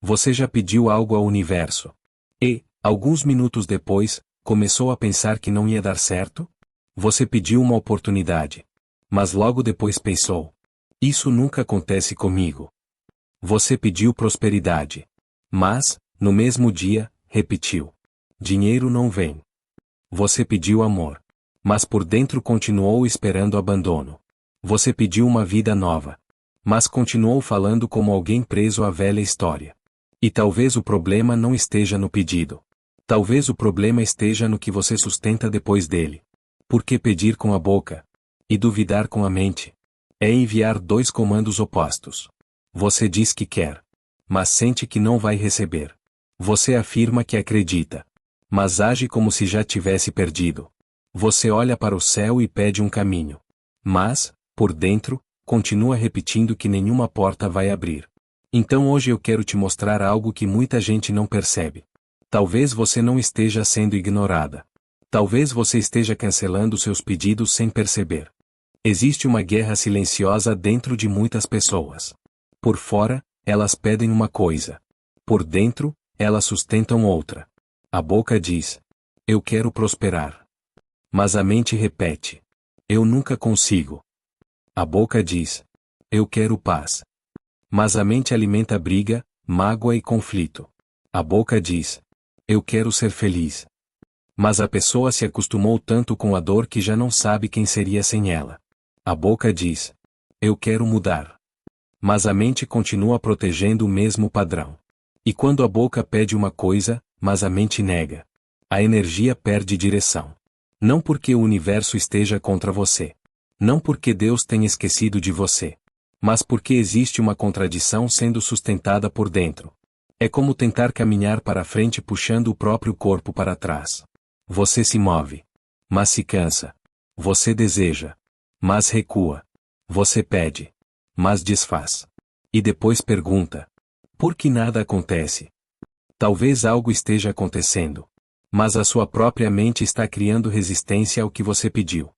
Você já pediu algo ao universo? E, alguns minutos depois, começou a pensar que não ia dar certo? Você pediu uma oportunidade. Mas logo depois pensou: isso nunca acontece comigo. Você pediu prosperidade. Mas, no mesmo dia, repetiu: dinheiro não vem. Você pediu amor. Mas por dentro continuou esperando abandono. Você pediu uma vida nova. Mas continuou falando como alguém preso à velha história. E talvez o problema não esteja no pedido. Talvez o problema esteja no que você sustenta depois dele. Porque pedir com a boca e duvidar com a mente é enviar dois comandos opostos. Você diz que quer, mas sente que não vai receber. Você afirma que acredita, mas age como se já tivesse perdido. Você olha para o céu e pede um caminho. Mas, por dentro, continua repetindo que nenhuma porta vai abrir. Então hoje eu quero te mostrar algo que muita gente não percebe. Talvez você não esteja sendo ignorada. Talvez você esteja cancelando seus pedidos sem perceber. Existe uma guerra silenciosa dentro de muitas pessoas. Por fora, elas pedem uma coisa. Por dentro, elas sustentam outra. A boca diz: eu quero prosperar. Mas a mente repete: eu nunca consigo. A boca diz: eu quero paz. Mas a mente alimenta briga, mágoa e conflito. A boca diz: eu quero ser feliz. Mas a pessoa se acostumou tanto com a dor que já não sabe quem seria sem ela. A boca diz: eu quero mudar. Mas a mente continua protegendo o mesmo padrão. E quando a boca pede uma coisa, mas a mente nega, a energia perde direção. Não porque o universo esteja contra você. Não porque Deus tenha esquecido de você. Mas porque existe uma contradição sendo sustentada por dentro. É como tentar caminhar para frente puxando o próprio corpo para trás. Você se move, mas se cansa. Você deseja, mas recua. Você pede, mas desfaz. E depois pergunta: por que nada acontece? Talvez algo esteja acontecendo. Mas a sua própria mente está criando resistência ao que você pediu.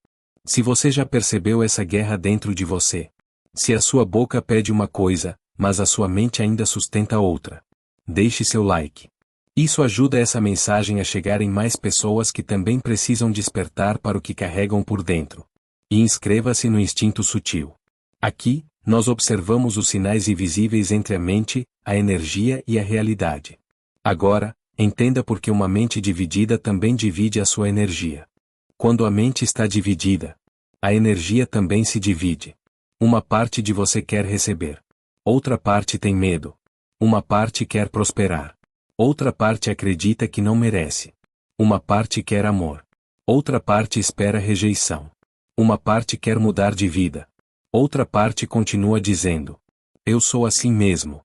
Se você já percebeu essa guerra dentro de você. Se a sua boca pede uma coisa, mas a sua mente ainda sustenta outra. Deixe seu like. Isso ajuda essa mensagem a chegar em mais pessoas que também precisam despertar para o que carregam por dentro. E inscreva-se no Instinto Sutil. Aqui, nós observamos os sinais invisíveis entre a mente, a energia e a realidade. Agora, entenda por que uma mente dividida também divide a sua energia. Quando a mente está dividida, a energia também se divide. Uma parte de você quer receber. Outra parte tem medo. Uma parte quer prosperar. Outra parte acredita que não merece. Uma parte quer amor. Outra parte espera rejeição. Uma parte quer mudar de vida. Outra parte continua dizendo: eu sou assim mesmo.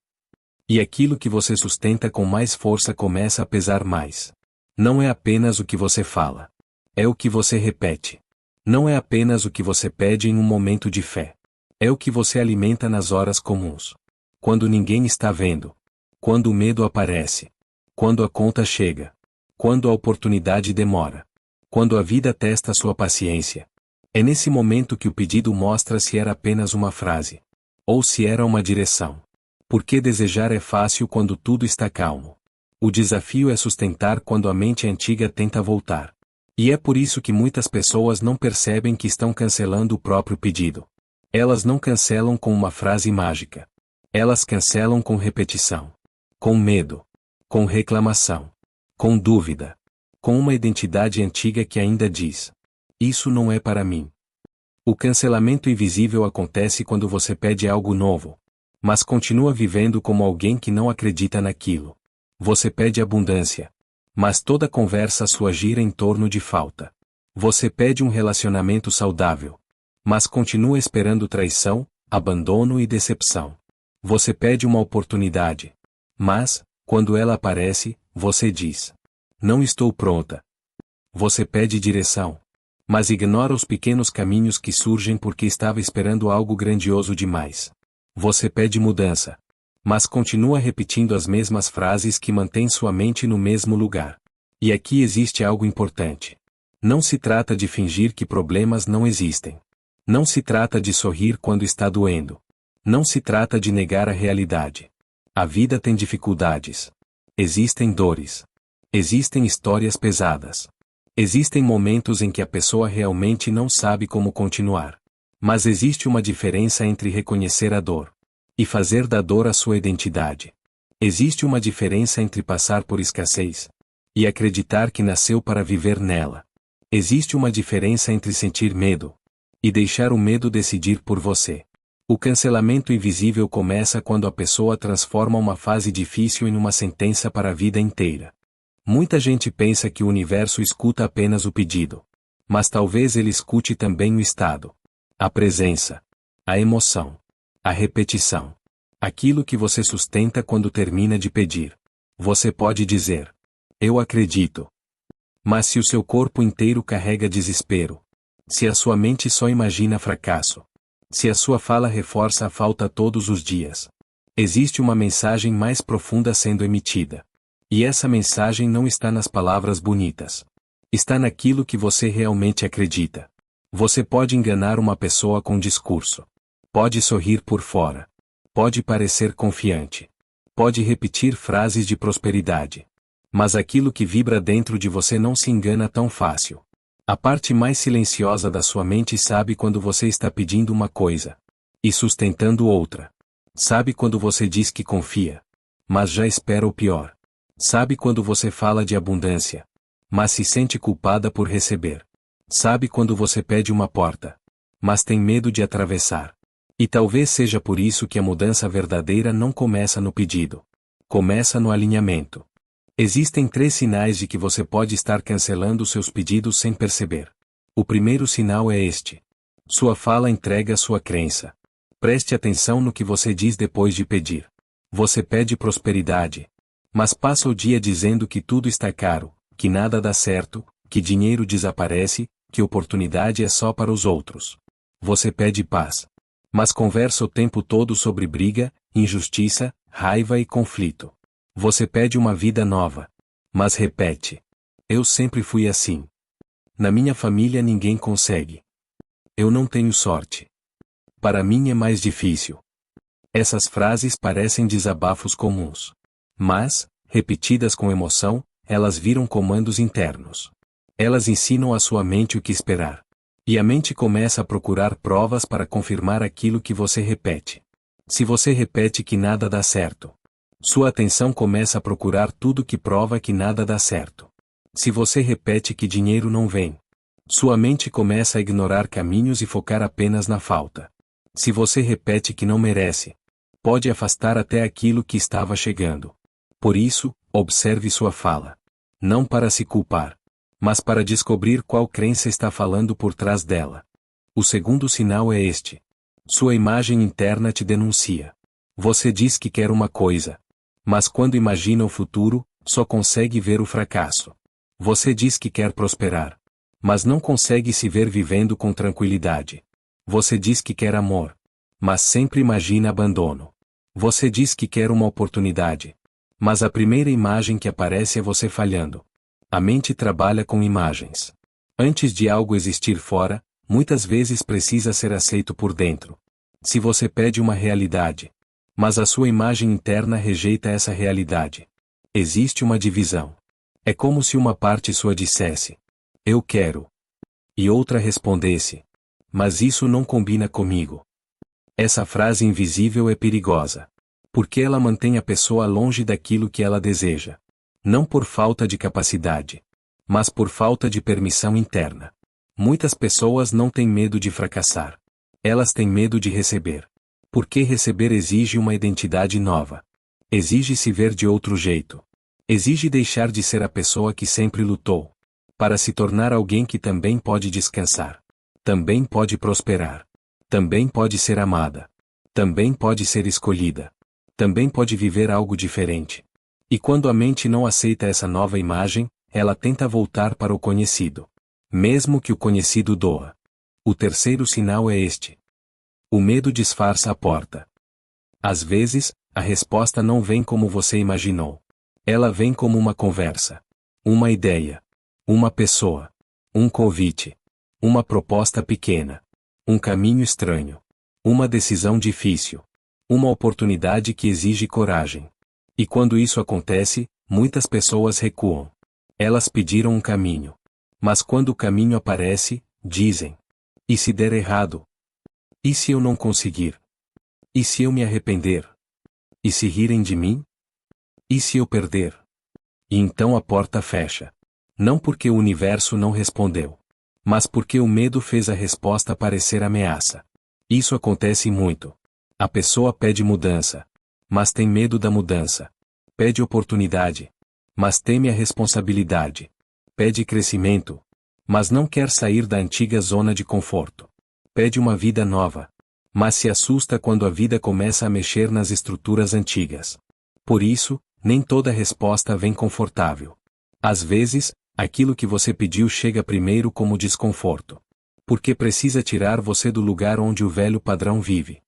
E aquilo que você sustenta com mais força começa a pesar mais. Não é apenas o que você fala. É o que você repete. Não é apenas o que você pede em um momento de fé. É o que você alimenta nas horas comuns. Quando ninguém está vendo. Quando o medo aparece. Quando a conta chega. Quando a oportunidade demora. Quando a vida testa sua paciência. É nesse momento que o pedido mostra se era apenas uma frase. Ou se era uma direção. Porque desejar é fácil quando tudo está calmo. O desafio é sustentar quando a mente antiga tenta voltar. E é por isso que muitas pessoas não percebem que estão cancelando o próprio pedido. Elas não cancelam com uma frase mágica. Elas cancelam com repetição. Com medo. Com reclamação. Com dúvida. Com uma identidade antiga que ainda diz: isso não é para mim. O cancelamento invisível acontece quando você pede algo novo. Mas continua vivendo como alguém que não acredita naquilo. Você pede abundância. Mas toda conversa sua gira em torno de falta. Você pede um relacionamento saudável. Mas continua esperando traição, abandono e decepção. Você pede uma oportunidade. Mas, quando ela aparece, você diz: não estou pronta. Você pede direção. Mas ignora os pequenos caminhos que surgem porque estava esperando algo grandioso demais. Você pede mudança. Mas continua repetindo as mesmas frases que mantêm sua mente no mesmo lugar. E aqui existe algo importante. Não se trata de fingir que problemas não existem. Não se trata de sorrir quando está doendo. Não se trata de negar a realidade. A vida tem dificuldades. Existem dores. Existem histórias pesadas. Existem momentos em que a pessoa realmente não sabe como continuar. Mas existe uma diferença entre reconhecer a dor e fazer da dor a sua identidade. Existe uma diferença entre passar por escassez e acreditar que nasceu para viver nela. Existe uma diferença entre sentir medo e deixar o medo decidir por você. O cancelamento invisível começa quando a pessoa transforma uma fase difícil em uma sentença para a vida inteira. Muita gente pensa que o universo escuta apenas o pedido. Mas talvez ele escute também o estado, a presença, a emoção, a repetição. Aquilo que você sustenta quando termina de pedir. Você pode dizer: eu acredito. Mas se o seu corpo inteiro carrega desespero, se a sua mente só imagina fracasso, se a sua fala reforça a falta todos os dias, existe uma mensagem mais profunda sendo emitida. E essa mensagem não está nas palavras bonitas. Está naquilo que você realmente acredita. Você pode enganar uma pessoa com discurso. Pode sorrir por fora. Pode parecer confiante. Pode repetir frases de prosperidade. Mas aquilo que vibra dentro de você não se engana tão fácil. A parte mais silenciosa da sua mente sabe quando você está pedindo uma coisa e sustentando outra. Sabe quando você diz que confia, mas já espera o pior. Sabe quando você fala de abundância, mas se sente culpada por receber. Sabe quando você pede uma porta, mas tem medo de atravessar. E talvez seja por isso que a mudança verdadeira não começa no pedido. Começa no alinhamento. Existem 3 sinais de que você pode estar cancelando seus pedidos sem perceber. O primeiro sinal é este. Sua fala entrega sua crença. Preste atenção no que você diz depois de pedir. Você pede prosperidade, mas passa o dia dizendo que tudo está caro, que nada dá certo, que dinheiro desaparece, que oportunidade é só para os outros. Você pede paz, mas conversa o tempo todo sobre briga, injustiça, raiva e conflito. Você pede uma vida nova, mas repete: eu sempre fui assim. Na minha família ninguém consegue. Eu não tenho sorte. Para mim é mais difícil. Essas frases parecem desabafos comuns. Mas, repetidas com emoção, elas viram comandos internos. Elas ensinam à sua mente o que esperar. E a mente começa a procurar provas para confirmar aquilo que você repete. Se você repete que nada dá certo, sua atenção começa a procurar tudo que prova que nada dá certo. Se você repete que dinheiro não vem, sua mente começa a ignorar caminhos e focar apenas na falta. Se você repete que não merece, pode afastar até aquilo que estava chegando. Por isso, observe sua fala. Não para se culpar, mas para descobrir qual crença está falando por trás dela. O segundo sinal é este. Sua imagem interna te denuncia. Você diz que quer uma coisa, mas quando imagina o futuro, só consegue ver o fracasso. Você diz que quer prosperar, mas não consegue se ver vivendo com tranquilidade. Você diz que quer amor, mas sempre imagina abandono. Você diz que quer uma oportunidade, mas a primeira imagem que aparece é você falhando. A mente trabalha com imagens. Antes de algo existir fora, muitas vezes precisa ser aceito por dentro. Se você pede uma realidade, mas a sua imagem interna rejeita essa realidade, existe uma divisão. É como se uma parte sua dissesse: eu quero, e outra respondesse: mas isso não combina comigo. Essa frase invisível é perigosa, porque ela mantém a pessoa longe daquilo que ela deseja. Não por falta de capacidade, mas por falta de permissão interna. Muitas pessoas não têm medo de fracassar. Elas têm medo de receber. Porque receber exige uma identidade nova. Exige se ver de outro jeito. Exige deixar de ser a pessoa que sempre lutou, para se tornar alguém que também pode descansar. Também pode prosperar. Também pode ser amada. Também pode ser escolhida. Também pode viver algo diferente. E quando a mente não aceita essa nova imagem, ela tenta voltar para o conhecido. Mesmo que o conhecido doa. O terceiro sinal é este. O medo disfarça a porta. Às vezes, a resposta não vem como você imaginou. Ela vem como uma conversa, uma ideia, uma pessoa, um convite, uma proposta pequena, um caminho estranho, uma decisão difícil. Uma oportunidade que exige coragem. E quando isso acontece, muitas pessoas recuam. Elas pediram um caminho. Mas quando o caminho aparece, dizem: e se der errado? E se eu não conseguir? E se eu me arrepender? E se rirem de mim? E se eu perder? E então a porta fecha. Não porque o universo não respondeu, mas porque o medo fez a resposta parecer ameaça. Isso acontece muito. A pessoa pede mudança, mas tem medo da mudança. Pede oportunidade, mas teme a responsabilidade. Pede crescimento, mas não quer sair da antiga zona de conforto. Pede uma vida nova, mas se assusta quando a vida começa a mexer nas estruturas antigas. Por isso, nem toda resposta vem confortável. Às vezes, aquilo que você pediu chega primeiro como desconforto. Porque precisa tirar você do lugar onde o velho padrão vive.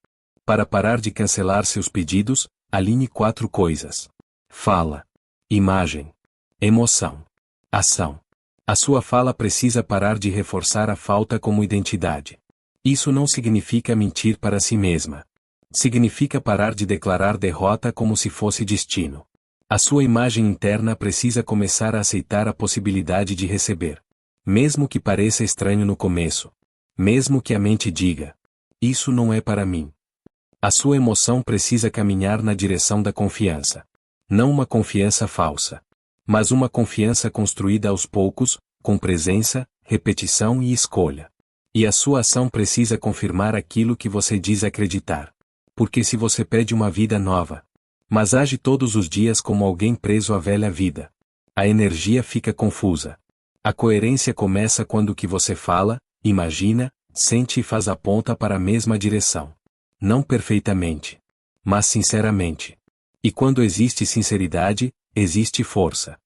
Para parar de cancelar seus pedidos, alinhe 4 coisas: fala, imagem, emoção, ação. A sua fala precisa parar de reforçar a falta como identidade. Isso não significa mentir para si mesma. Significa parar de declarar derrota como se fosse destino. A sua imagem interna precisa começar a aceitar a possibilidade de receber. Mesmo que pareça estranho no começo. Mesmo que a mente diga: isso não é para mim. A sua emoção precisa caminhar na direção da confiança. Não uma confiança falsa, mas uma confiança construída aos poucos, com presença, repetição e escolha. E a sua ação precisa confirmar aquilo que você diz acreditar. Porque se você pede uma vida nova, mas age todos os dias como alguém preso à velha vida, a energia fica confusa. A coerência começa quando o que você fala, imagina, sente e faz aponta para a mesma direção. Não perfeitamente, mas sinceramente. E quando existe sinceridade, existe força.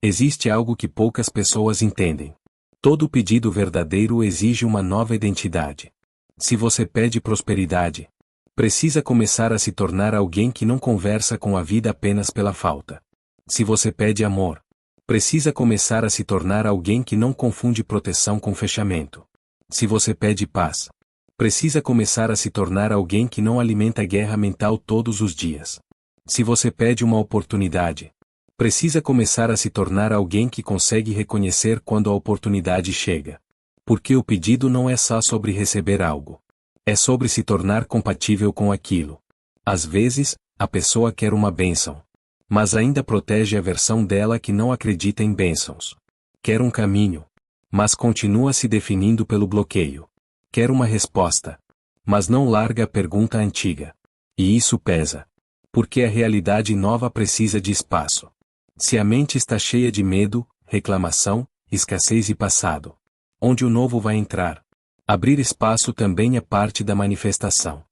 Existe algo que poucas pessoas entendem. Todo pedido verdadeiro exige uma nova identidade. Se você pede prosperidade, precisa começar a se tornar alguém que não conversa com a vida apenas pela falta. Se você pede amor, precisa começar a se tornar alguém que não confunde proteção com fechamento. Se você pede paz, precisa começar a se tornar alguém que não alimenta guerra mental todos os dias. Se você pede uma oportunidade, precisa começar a se tornar alguém que consegue reconhecer quando a oportunidade chega. Porque o pedido não é só sobre receber algo. É sobre se tornar compatível com aquilo. Às vezes, a pessoa quer uma bênção, mas ainda protege a versão dela que não acredita em bênçãos. Quer um caminho, mas continua se definindo pelo bloqueio. Quer uma resposta, mas não larga a pergunta antiga. E isso pesa. Porque a realidade nova precisa de espaço. Se a mente está cheia de medo, reclamação, escassez e passado, onde o novo vai entrar? Abrir espaço também é parte da manifestação.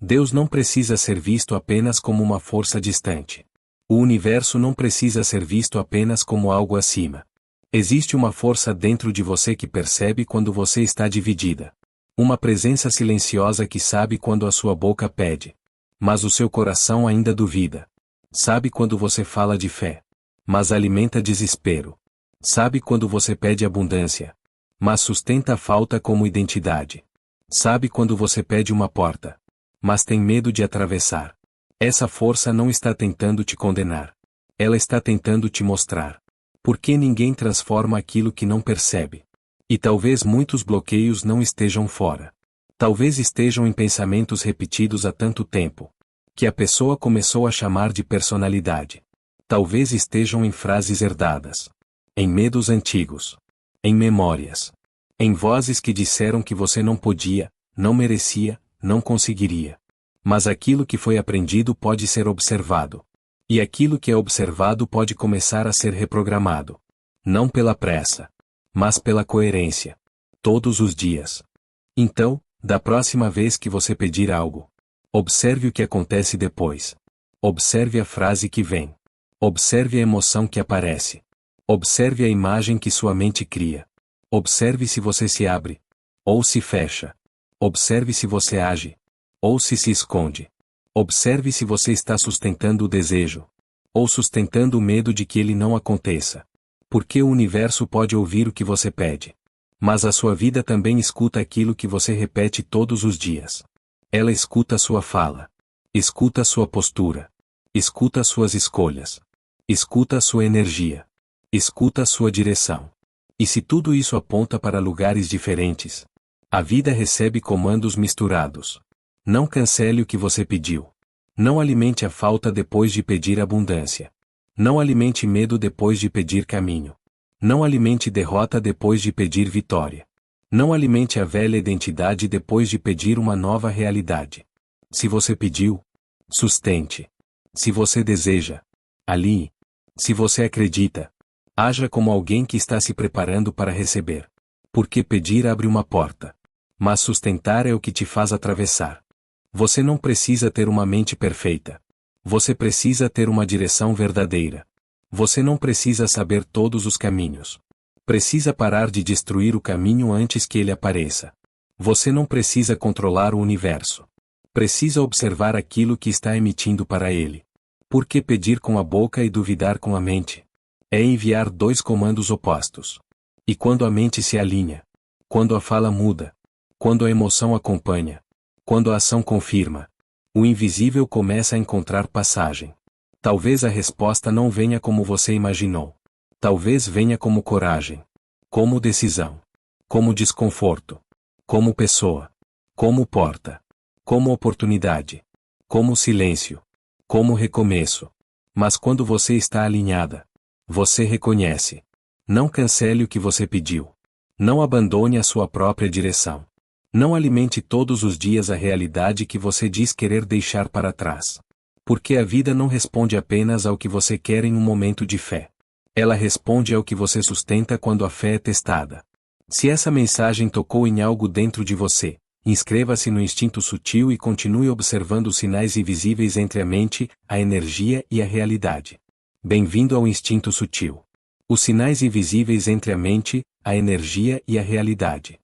Deus não precisa ser visto apenas como uma força distante. O universo não precisa ser visto apenas como algo acima. Existe uma força dentro de você que percebe quando você está dividida. Uma presença silenciosa que sabe quando a sua boca pede, mas o seu coração ainda duvida. Sabe quando você fala de fé, mas alimenta desespero. Sabe quando você pede abundância, mas sustenta a falta como identidade. Sabe quando você pede uma porta, mas tem medo de atravessar. Essa força não está tentando te condenar. Ela está tentando te mostrar. Porque ninguém transforma aquilo que não percebe. E talvez muitos bloqueios não estejam fora. Talvez estejam em pensamentos repetidos há tanto tempo, que a pessoa começou a chamar de personalidade. Talvez estejam em frases herdadas, em medos antigos, em memórias, em vozes que disseram que você não podia, não merecia, não conseguiria. Mas aquilo que foi aprendido pode ser observado. E aquilo que é observado pode começar a ser reprogramado. Não pela pressa, mas pela coerência. Todos os dias. Então, da próxima vez que você pedir algo, observe o que acontece depois. Observe a frase que vem. Observe a emoção que aparece. Observe a imagem que sua mente cria. Observe se você se abre, ou se fecha. Observe se você age, ou se esconde. Observe se você está sustentando o desejo, ou sustentando o medo de que ele não aconteça. Porque o universo pode ouvir o que você pede. Mas a sua vida também escuta aquilo que você repete todos os dias. Ela escuta a sua fala. Escuta sua postura. Escuta suas escolhas. Escuta sua energia. Escuta sua direção. E se tudo isso aponta para lugares diferentes, a vida recebe comandos misturados. Não cancele o que você pediu. Não alimente a falta depois de pedir abundância. Não alimente medo depois de pedir caminho. Não alimente derrota depois de pedir vitória. Não alimente a velha identidade depois de pedir uma nova realidade. Se você pediu, sustente. Se você deseja, alinhe. Se você acredita, haja como alguém que está se preparando para receber. Porque pedir abre uma porta. Mas sustentar é o que te faz atravessar. Você não precisa ter uma mente perfeita. Você precisa ter uma direção verdadeira. Você não precisa saber todos os caminhos. Precisa parar de destruir o caminho antes que ele apareça. Você não precisa controlar o universo. Precisa observar aquilo que está emitindo para ele. Porque pedir com a boca e duvidar com a mente é enviar dois comandos opostos. E quando a mente se alinha, quando a fala muda, quando a emoção acompanha, quando a ação confirma, o invisível começa a encontrar passagem. Talvez a resposta não venha como você imaginou. Talvez venha como coragem, como decisão, como desconforto, como pessoa, como porta, como oportunidade, como silêncio, como recomeço. Mas quando você está alinhada, você reconhece. Não cancele o que você pediu. Não abandone a sua própria direção. Não alimente todos os dias a realidade que você diz querer deixar para trás. Porque a vida não responde apenas ao que você quer em um momento de fé. Ela responde ao que você sustenta quando a fé é testada. Se essa mensagem tocou em algo dentro de você, inscreva-se no Instinto Sutil e continue observando os sinais invisíveis entre a mente, a energia e a realidade. Bem-vindo ao Instinto Sutil. Os sinais invisíveis entre a mente, a energia e a realidade.